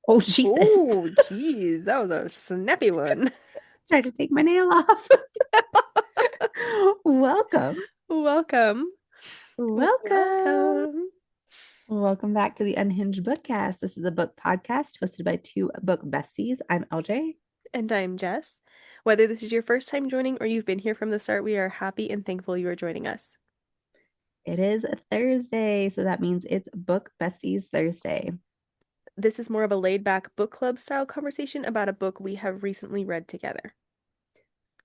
Oh, Jesus. Oh, geez, that was a snappy one. Tried to take my nail off. Welcome. Welcome. Welcome. Welcome. Welcome back to the Unhinged BookCast. This is a book podcast hosted by two book besties. I'm LJ. And I'm Jess. Whether this is your first time joining or you've been here from the start, we are happy and thankful you are joining us. It is a Thursday, so that means it's Book Besties Thursday. This is more of a laid-back book club style conversation about a book we have recently read together.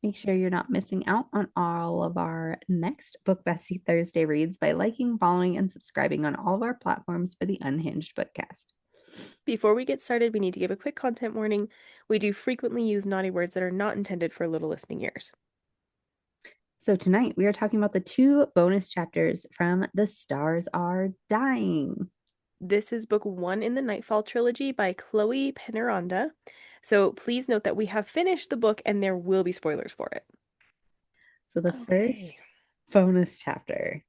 Make sure you're not missing out on all of our next Book Bestie Thursday reads by liking, following, and subscribing on all of our platforms for the Unhinged BookCast. Before we get started, we need to give a quick content warning. We do frequently use naughty words that are not intended for little listening ears. So tonight we are talking about the two bonus chapters from The Stars Are Dying. This is book one in the Nightfall trilogy by Chloe Penaranda. So please note that we have finished the book and there will be spoilers for it. So the Okay. first bonus chapter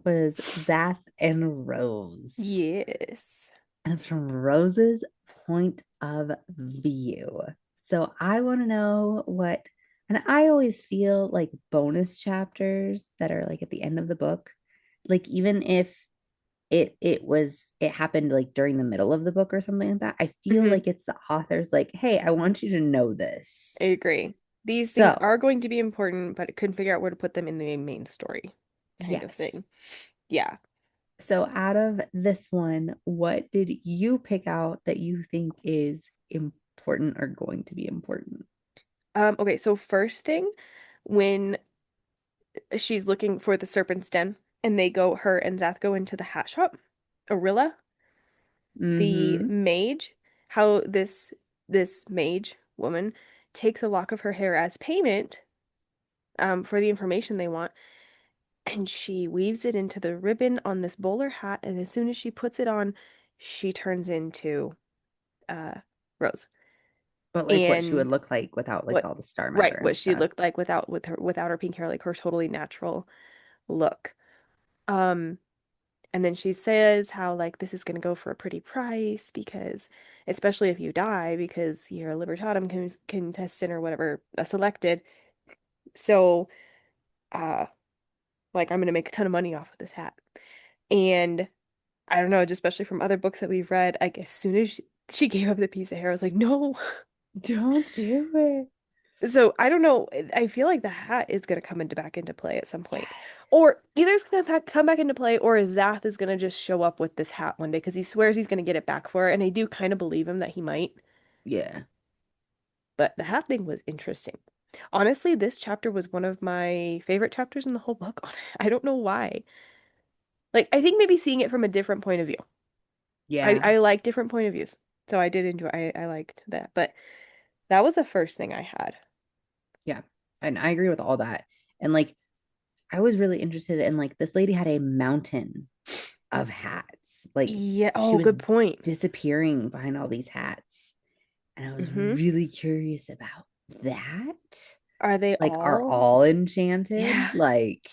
was Zath and Rose. Yes. And it's from Rose's point of view. So I want to know what, and I always feel like bonus chapters that are like at the end of the book, like even if it happened like during the middle of the book or something like that, I feel Hmm. like it's the author's like, hey, I want you to know this. I agree. These things So are going to be important, but I couldn't figure out where to put them in the main story kind of yes. thing. Yeah. So out of this one, what did you pick out that you think is important or going to be important? Okay, so first thing, when she's looking for the serpent's den and her and Zath go into the hat shop, Orilla, the Mm-hmm. mage, how this mage woman takes a lock of her hair as payment for the information they want, and she weaves it into the ribbon on this bowler hat, and as soon as she puts it on, she turns into uh Rose. But like what she would And look like without like what all the star right, matter and what she stuff. looked like without her pink hair, like her totally natural look. Um And then she says how like this is going to go for a pretty price because especially if you die because you're a Libertatum contestant or whatever, selected. So uh like I'm going to make a ton of money off of this hat. And I don't know, just especially from other books that we've read, like as soon as she gave up the piece of hair, I was like, "No." Don't do it. So I don't know. I feel like the hat is going to come into back into play at some point. Yes. Or either it's going to come back into play or Zath is going to just show up with this hat one day because he swears he's going to get it back for her. And I do kind of believe him that he might. Yeah. But the hat thing was interesting. Honestly, this chapter was one of my favorite chapters in the whole book. I don't know why. Like, I think maybe seeing it from a different point of view. Yeah. I like different point of views. So I did enjoy, I liked that. But that was the first thing I had. Yeah. And I agree with all that. And like I was really interested in like this lady had a mountain of hats. Like Yeah. she Oh, was good point. disappearing behind all these hats. And I was Mm-hmm. really curious about that. Are they Like, are all? all enchanted? Yeah. Like,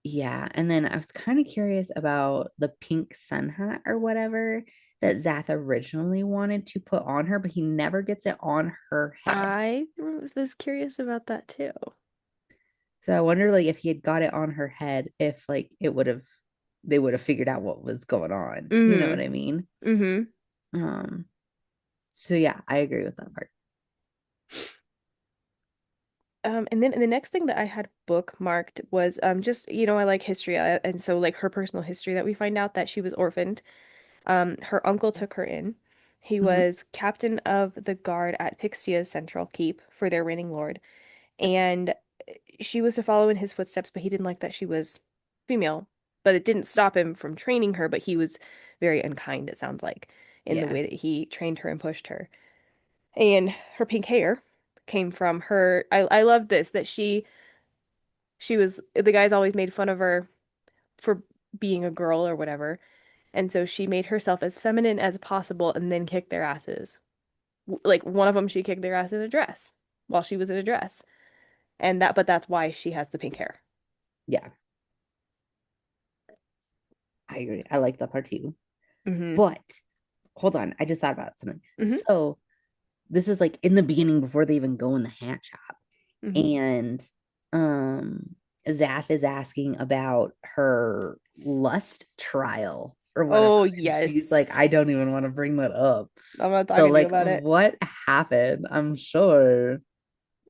yeah. And then I was kind of curious about the pink sun hat or whatever that Zath originally wanted to put on her, but he never gets it on her head. I was curious about that too. So I wonder like if he had got it on her head, if like it would have they would have figured out what was going on. You know what Mm-hmm. I mean? Mm-hmm. Um, so yeah, I agree with that part. And then the next thing that I had bookmarked was just I like history and so like her personal history that we find out that she was orphaned. Her uncle took her in. He Mhm. was captain of the guard at Pixia's central keep for their reigning lord, and she was to follow in his footsteps, but he didn't like that she was female. But it didn't stop him from training her, but he was very unkind, it sounds like, in the Yeah. way that he trained her and pushed her. And her pink hair came from her. I love this that she was the guys always made fun of her for being a girl or whatever. And so she made herself as feminine as possible and then kicked their asses. Like one of them, she kicked their ass in a dress while she was in a dress. But that's why she has the pink hair. Yeah. I agree. I like that part too. Hmm. But hold on, I just thought about something. Hmm. So this is like in the beginning before they even go in the hat shop. Hmm. And um Zath is asking about her lust trial or whatever. Oh, And she's like, yes. I don't even want to bring that up. I'm not So talking to you like about it. what happened? I'm sure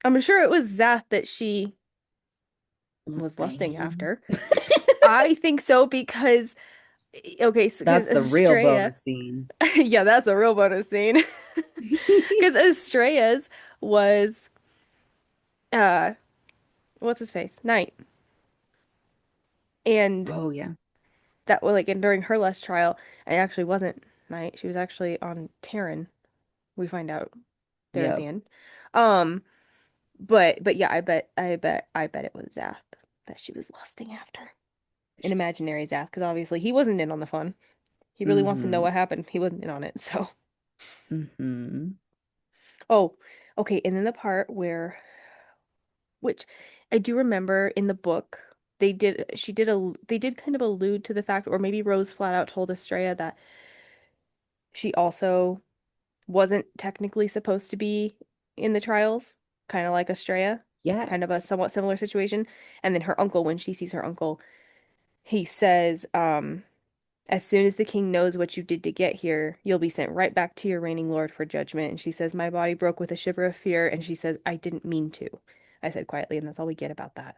I'm sure it was Zath that she was was lusting banging. after. I think so because, okay, so because That's the real Estrella, bonus scene. yeah, that's a real bonus scene. Because Estrella's was, uh, what's his face? Knight. And Oh yeah. that, well, like, and during her lust trial, it actually wasn't Knight. She was actually on Terran. We find out there at the Yep. end. Um, but yeah, I bet it was Zath that she was lusting after. An She's imaginary Zath, because obviously he wasn't in on the fun. He really wants to know mm-hmm. what happened. He wasn't in on it, so. Mm-hmm. Oh, okay, and then the part where, which I do remember in the book, they did kind of allude to the fact, or maybe Rose flat out told Estrella that she also wasn't technically supposed to be in the trials, kind of like Estrella, kind of a Yes. somewhat similar situation. And then her uncle, when she sees her uncle, he says, as soon as the king knows what you did to get here, you'll be sent right back to your reigning lord for judgment. And she says, my body broke with a shiver of fear. And she says, I didn't mean to. I said quietly, and that's all we get about that.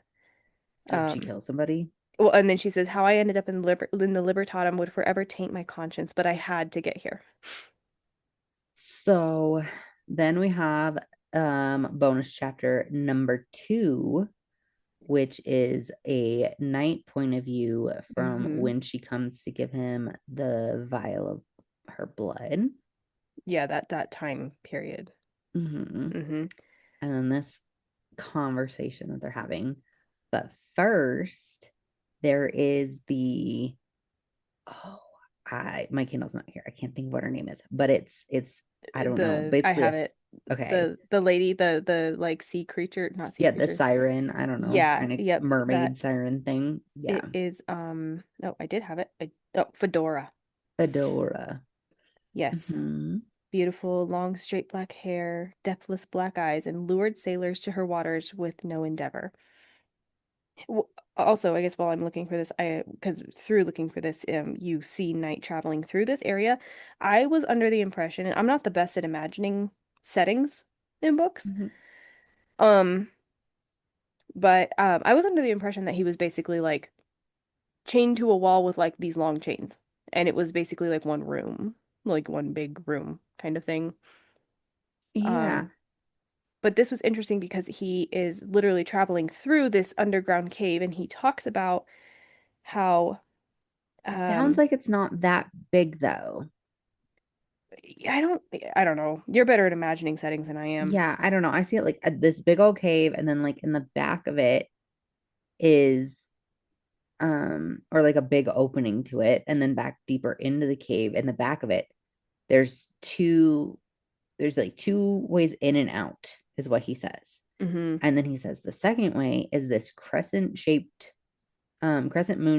So did she Um, kill somebody? well, and then she says, how I ended up in the Libertatum would forever taint my conscience, but I had to get here. So then we have bonus chapter number 2, which is a night point of view from Hmm. when she comes to give him the vial of her blood. Yeah, that time period. Hmm. Hmm. And then this conversation that they're having. But first, there is the oh, I my Kindle's not here. I can't think what her name is, but it's I don't know. I Basically, have it. okay, The lady, the like sea creature, not sea yeah, the creature. siren. I don't know, Yeah, kind of yep, that mermaid siren thing. it Yeah, is oh, I did have it. Oh, Fedora. Fedora. Yes. Hmm. Beautiful, long, straight black hair, depthless black eyes, and lured sailors to her waters with no endeavor. Also, I guess while I'm looking for this, I because through looking for this, you see Night traveling through this area. I was under the impression, and I'm not the best at imagining settings in books, Hmm. um, but I was under the impression that he was basically like chained to a wall with like these long chains, and it was basically like one room, like one big room kind of thing. Yeah, Um, but this was interesting because he is literally traveling through this underground cave, and he talks about how it sounds um like it's not that big though. I don't I don't know. You're better at imagining settings than I am. Yeah, I don't know. I see it like this big old cave, and then like in the back of it is or like a big opening to it, and then back deeper into the cave in the back of it there's two there's like two ways in and out is what he says. Hmm. And then he says the second way is this crescent moon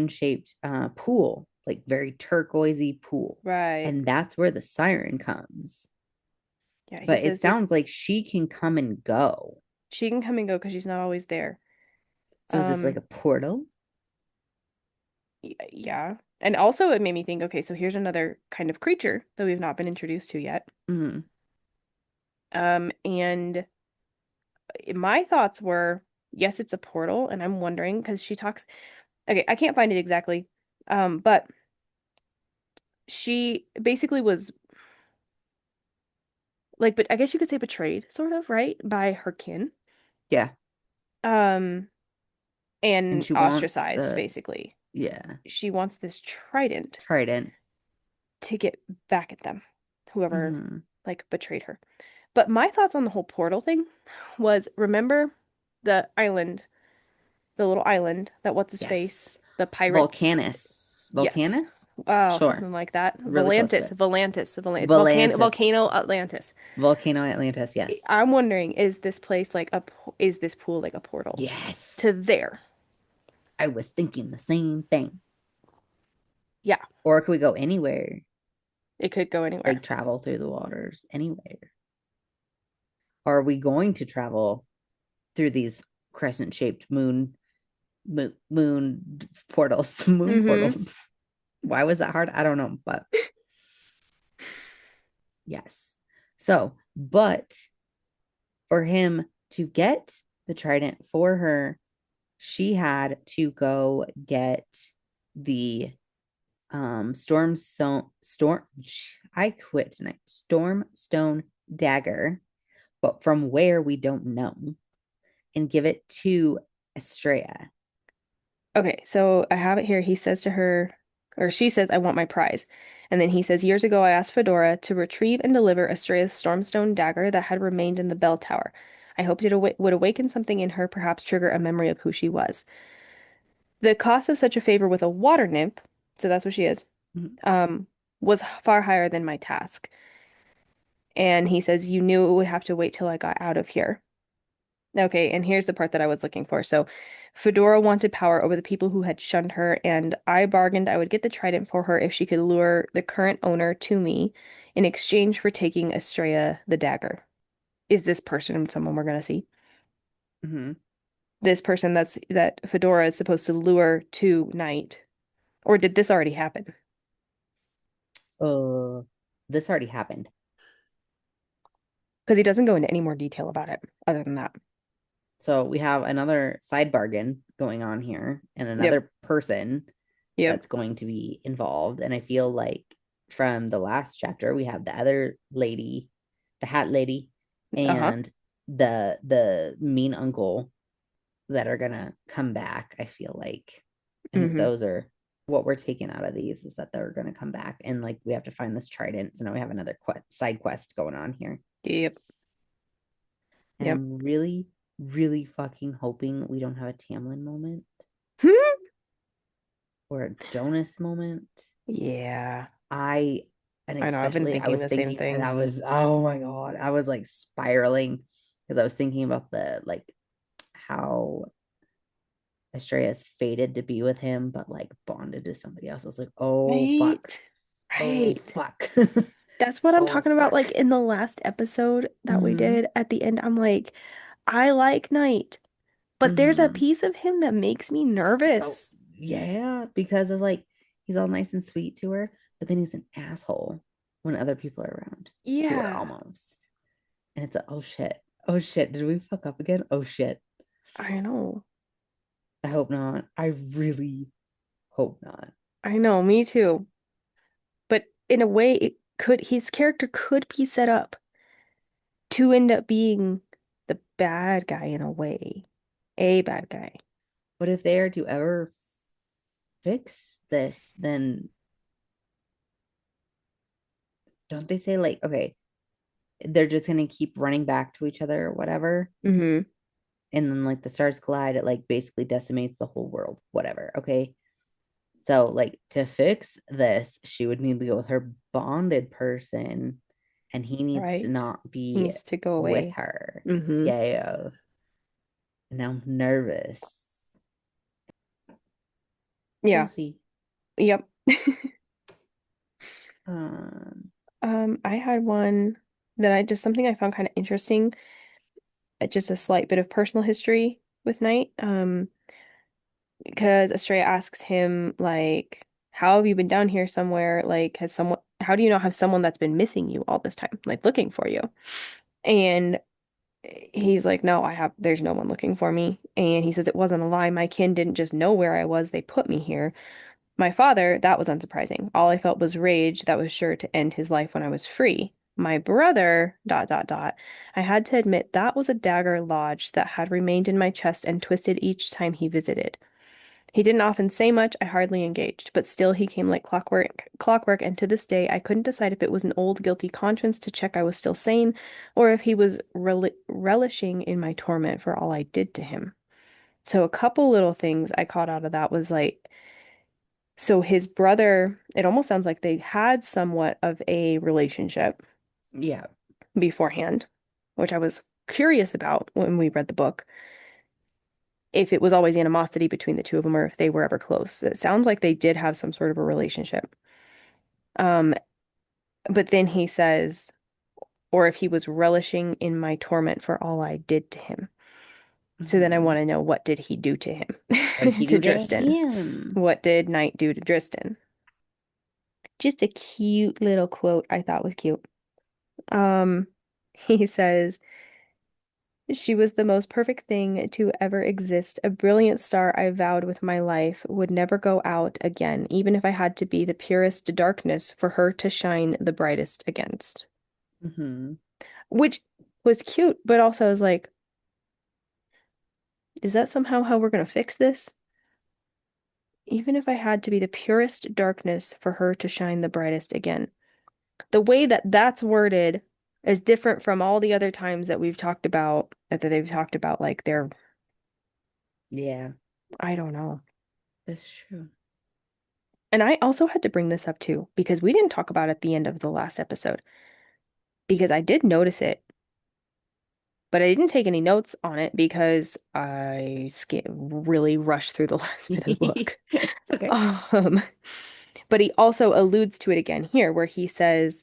shaped pool, like very turquoisey pool, Right. and that's where the siren comes. Yeah, he But it says that sounds like she can come and go. she can come and go because she's not always there. So is this like Um, a portal? yeah. And also it made me think, okay, so here's another kind of creature that we've not been introduced to yet. Mm, And my thoughts were, yes, it's a portal, and I'm wondering because she talks, okay, I can't find it exactly. But she basically was like, but I guess you could say betrayed, sort of, right? By her kin. yeah. Um, And and she wants ostracized, the basically. yeah She wants this trident trident. to get back at them, whoever Hmm. like betrayed her. But my thoughts on the whole portal thing was remember the island, the little island that what's his face, Yes. the pirates, Volcanus. yes. Volcanus? Oh, Sure. something like that. Really close to Volantis, it. Volantis, Volantis. It's Volantis. Volcano Atlantis. Volcano Atlantis. Yes. I'm wondering, is this place like is this pool like a portal Yes. to there? I was thinking the same thing. Yeah. Or could we go anywhere? It could go like anywhere. travel through the waters anywhere. Or are we going to travel through these crescent shaped moon portals, moon Mm-hmm. portals? Why was that hard? I don't know, but yes. So, but for him to get the trident for her, she had to go get the storm I quit tonight. Stormstone dagger, but from where we don't know, and give it to Estrella. Okay, so I have it here. He says to her, or she says, I want my prize. And then he says, years ago, I asked Fedora to retrieve and deliver Estrella's Stormstone dagger that had remained in the bell tower. I hoped it would awaken something in her, perhaps trigger a memory of who she was. The cost of such a favor with a water nymph, so that's what she is, Mhm. um, was far higher than my task. And he says, you knew it would have to wait till I got out of here. Okay, and here's the part that I was looking for. So, Fedora wanted power over the people who had shunned her, and I bargained I would get the trident for her if she could lure the current owner to me in exchange for taking Estrella the dagger. Is this person someone we're gonna see? Mhm. This person that Fedora is supposed to lure to Night, or did this already happen? Uh, this already happened. Because he doesn't go into any more detail about it other than that. So we have another side bargain going on here and Yep. another person Yep. that's going to be involved. And I feel like from the last chapter, we have the other lady, the hat lady, Uh-huh. and the mean uncle that are gonna come back. I feel like I think Mm-hmm. those are what we're taking out of these is that they're gonna come back and like we have to find this trident. So now we have another side quest going on here. Yep. And Yep. I'm really, really fucking hoping we don't have a Tamlin moment or a Jonas moment. Yeah. I and I know. I've been especially I thinking was the same thinking and thing. I was oh my god, I was like spiraling because I was thinking about the like how Estrella is fated to be with him, but like bonded to somebody else. I was like, oh fuck. Right. Oh Right. fuck. That's what I'm Oh talking about. Like fuck. in the last episode that we Mm-hmm. did at the end, I'm like, I like Knight, but there's a Mm-hmm. piece of him that makes me Oh nervous. yeah, because of like he's all nice and sweet to her, but then he's an asshole when other people are around to her Yeah, almost. And it's a oh shit. Oh shit. Did we fuck up again? Oh shit. I know. I hope not. I really hope not. I know, me too. But in a way, his character could be set up to end up being the bad guy in a way. A bad guy. But if they are to ever fix this, then don't they say like, okay, they're just gonna keep running back to each other or whatever, Mm-hmm. and then like the stars collide, it like basically decimates the whole world, whatever. Okay. So like to fix this, she would need to go with her bonded person, and he needs to Right. not be Needs to go with away. her. Mm-hmm. Yeah. And I'm nervous. We'll Yeah. see. Yep. Um, I had one that I just something I found kind of interesting, just a slight bit of personal history with Knight. Because Estrella asks him like, "How have you been down here somewhere? Like, how do you not have someone that's been missing you all this time, like looking for you?" And he's like, "No, there's no one looking for me." And he says it wasn't a lie. My kin didn't just know where I was, they put me here. My father, that was unsurprising. All I felt was rage that was sure to end his life when I was free. My brother, dot, dot, dot. I had to admit that was a dagger lodged that had remained in my chest and twisted each time he visited. He didn't often say much, I hardly engaged, but still he came like clockwork, and to this day I couldn't decide if it was an old guilty conscience to check I was still sane, or if he was relishing in my torment for all I did to him. So a couple little things I caught out of that was like, so his brother, it almost sounds like they had somewhat of a relationship yeah. beforehand, which I was curious about when we read the book, if it was always animosity between the two of them or if they were ever close. It sounds like they did have some sort of a relationship. Um, But then he says, or if he was relishing in my torment for all I did to him. So then I Hmm. want to know, what did he do to him? What did he To do to Dristan. him? What did Knight do to Dristan? Just a cute little quote I thought was cute. Um, he says, she was the most perfect thing to ever exist, a brilliant star I vowed with my life would never go out again, even if I had to be the purest darkness for her to shine the brightest against. Hmm. Which was cute, but also I was like, is that somehow how we're gonna fix this? Even if I had to be the purest darkness for her to shine the brightest again. The way that that's worded is different from all the other times that we've talked about, that they've talked about, like their, Yeah, I don't know. that's true. And I also had to bring this up too, because we didn't talk about it at the end of the last episode, because I did notice it, but I didn't take any notes on it because I really rushed through the last bit of the book. It's okay. Um, but he also alludes to it again here, where he says,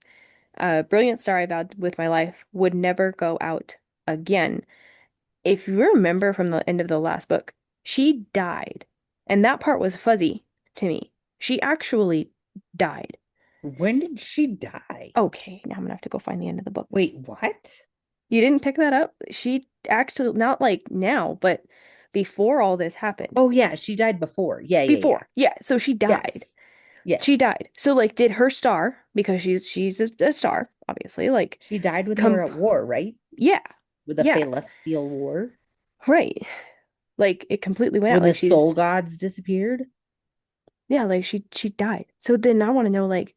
brilliant star I vowed with my life would never go out again. If you remember from the end of the last book, she died. And that part was fuzzy to me. She actually died. When did she die? Okay, now I'm gonna have to go find the end of the book. Wait, what? You didn't pick that up? She actually, not like now, but before all this happened. Oh yeah, she died before. Yeah, yeah, yeah. Before. Yeah, so she died. Yes. Yes. She died. So like did her star, because she's a star, obviously, like She died when they were come at war, right? yeah. With the Yeah. Celestial War. Right. Like it completely went out. When the Like soul she's gods disappeared. yeah, like she died. So then I want to know, like,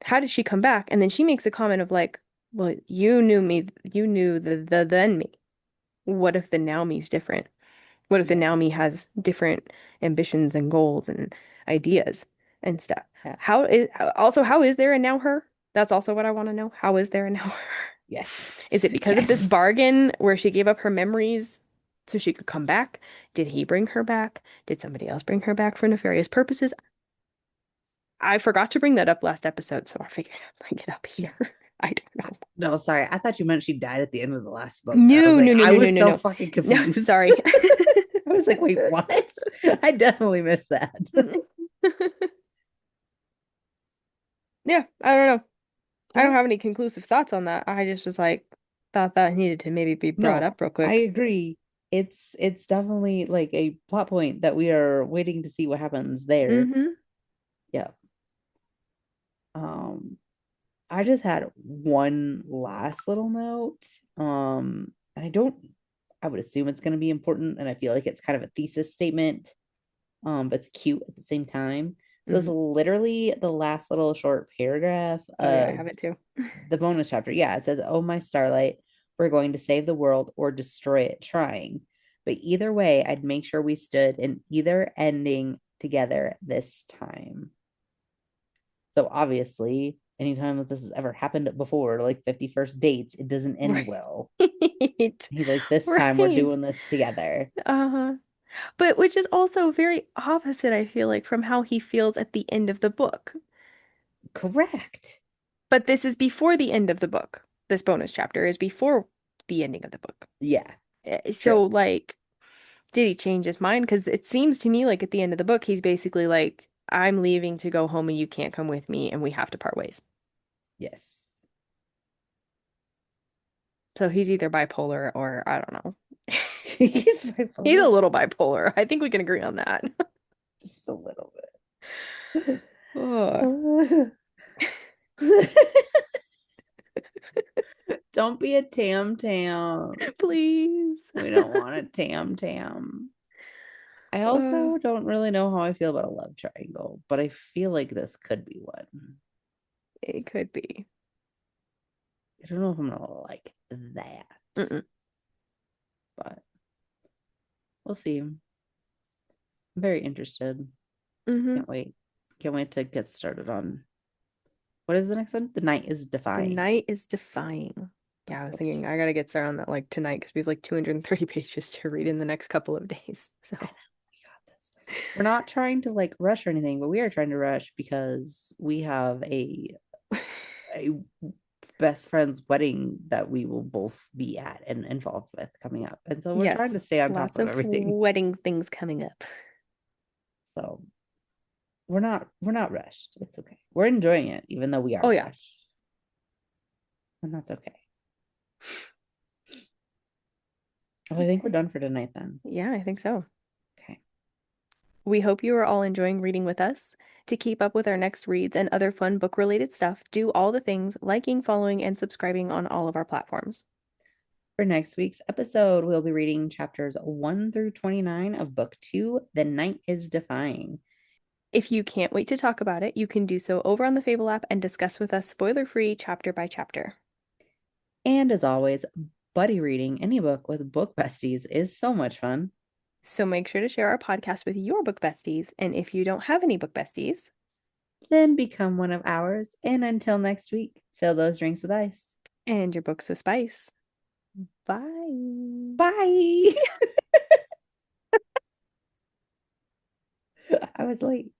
how did she come back? And then she makes a comment of like, well, you knew me, you knew the then me. What if the now me's different? What if the Yeah. now me has different ambitions and goals and ideas and stuff? Yeah. How is there a now her? That's also what I want to know. How is there a now her? Yes. Is it because of this Yes. bargain where she gave up her memories so she could come back? Did he bring her back? Did somebody else bring her back for nefarious purposes? I forgot to bring that up last episode, so I figured I'd bring it up Yeah. here. I don't know. No, sorry. I thought you meant she died at the end of the last book. I was No, like, no, no, I no, no, was no, so no. fucking No, confused. sorry. I was like, wait, what? I definitely missed that. Yeah, I don't know. I don't Yeah. have any conclusive thoughts on that. I just was like, thought that needed to maybe be brought No, up real I quick. agree. It's definitely like a plot point that we are waiting to see what happens there. Mm-hmm. Yeah. Um, I just had one last little note. I don't, I would assume it's going to be important, and I feel like it's kind of a thesis statement, but it's cute at the same time. So it's Mm-hmm. literally the last little short paragraph Oh yeah, I of have it too. the bonus chapter. Yeah, it says, "Oh, my starlight, we're going to save the world or destroy it trying. But either way, I'd make sure we stood in either ending together this time." So obviously, anytime that this has ever happened before, like 51st dates, it doesn't end Right. well. He's like, this time we're Right. doing this together. Uh-huh. But which is also very opposite, I feel like, from how he feels at the end of the book. Correct. But this is before the end of the book. This bonus chapter is before the ending of the book. Yeah, So, true. like, did he change his mind? Because it seems to me like at the end of the book, he's basically like, I'm leaving to go home and you can't come with me and we have to part ways. Yes. So he's either bipolar or I don't know. He's He's a bipolar. little bipolar. I think we can agree on that. Just a little bit. Oh, Don't be a tam tam. please. We don't want a tam tam. I Uh, also don't really know how I feel about a love triangle, but I feel like this could be one. it could be. I don't know if I'm gonna like that, Mm-mm. but we'll see. I'm very interested. Hmm. Can't wait. Can't wait to get started on what is the next one? The night is The defying. night is defying. Yeah, Let's I was go thinking to. I gotta get started on that like tonight because we have like 230 pages to read in the next couple of days. So, I know we got this. We're not trying to like rush or anything, but we are trying to rush because we have a best friend's wedding that we will both be at and involved with coming up. And so we're trying to Yes, stay on top lots of of everything. wedding things coming up. So we're not rushed. It's okay. We're enjoying it, even though we Oh are yeah. rushed. And that's okay. Well, I think we're Okay. done for tonight then. Yeah, I think so. Okay. We hope you are all enjoying reading with us. To keep up with our next reads and other fun book related stuff, do all the things liking, following, and subscribing on all of our platforms. For next week's episode, we'll be reading chapters 1 through 29 of book 2, The Night is Defying. If you can't wait to talk about it, you can do so over on the Fable app and discuss with us spoiler free chapter by chapter. And as always, buddy reading any book with book besties is so much fun. So make sure to share our podcast with your book besties. And if you don't have any book besties, Then become one of ours. And until next week, fill those drinks with ice. and your books with spice, bye. Bye. I was late.